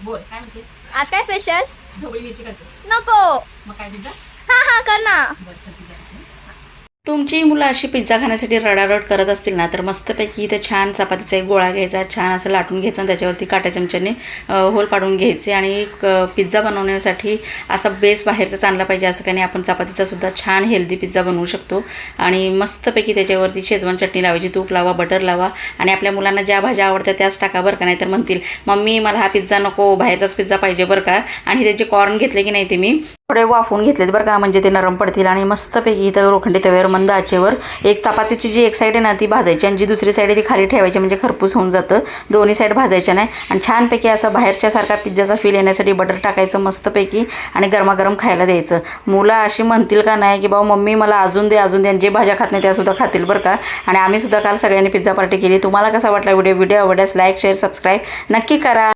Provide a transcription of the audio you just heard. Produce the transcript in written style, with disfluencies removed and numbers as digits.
बोल काय म्हणते? आज काय स्पेशल? ढोबळी मिरची करते. नको. मग काय पिझ्झा? हा कर ना. बरं चल पिझ्झा करते. तुमची मुलं अशी पिझ्झा खाण्यासाठी रडारड करत असतील ना, तर मस्तपैकी इथं छान चपातीचा एक गोळा घ्यायचा, छान असं लाटून घ्यायचं आणि त्याच्यावरती काट्या चमच्याने होल पाडून घ्यायचे. आणि पिझ्झा बनवण्यासाठी असा बेस बाहेरचाच आणला पाहिजे असं काही नाही. आपण चपातीचा सुद्धा छान हेल्दी पिझ्झा बनवू शकतो. आणि मस्तपैकी त्याच्यावरती शेजवान चटणी लावायची, तूप लावा, बटर लावा आणि आपल्या मुलांना ज्या भाज्या आवडतात त्याच टाका बरं का. नाही तर म्हणतील मम्मी मला हा पिझ्झा नको, बाहेरचाच पिझ्झा पाहिजे बरं का. आणि त्याचे कॉर्न घेतले की नाही ते मी थोडे वाफवून घेतलेत बरं का, म्हणजे ते नरम पडतील. आणि मस्तपैकी इथं लोखंडी तव्यावर मंद आचेवर एक चपातीची जी एक साईड आहे ना ती भाजायची आणि जी दुसरी साईड आहे ती खाली ठेवायची, म्हणजे खरपूस होऊन जातं. दोन्ही साईड भाजायच्या नाही. आणि छानपैकी असं बाहेरच्यासारखा पिझ्झाचा फील येण्यासाठी बटर टाकायचं मस्तपैकी आणि गरमागरम खायला द्यायचं. मुलं अशी म्हणतील का नाही की बाबा मम्मी मला अजून दे अजून दे, आणि जे भाज्या खात नाही त्यासुद्धा खातील बरं का. आणि आम्ही सुद्धा काल सगळ्यांनी पिझ्झा पार्टी केली. तुम्हाला कसा वाटला व्हिडिओ आवडल्यास लाईक शेअर सबस्क्राईब नक्की करा.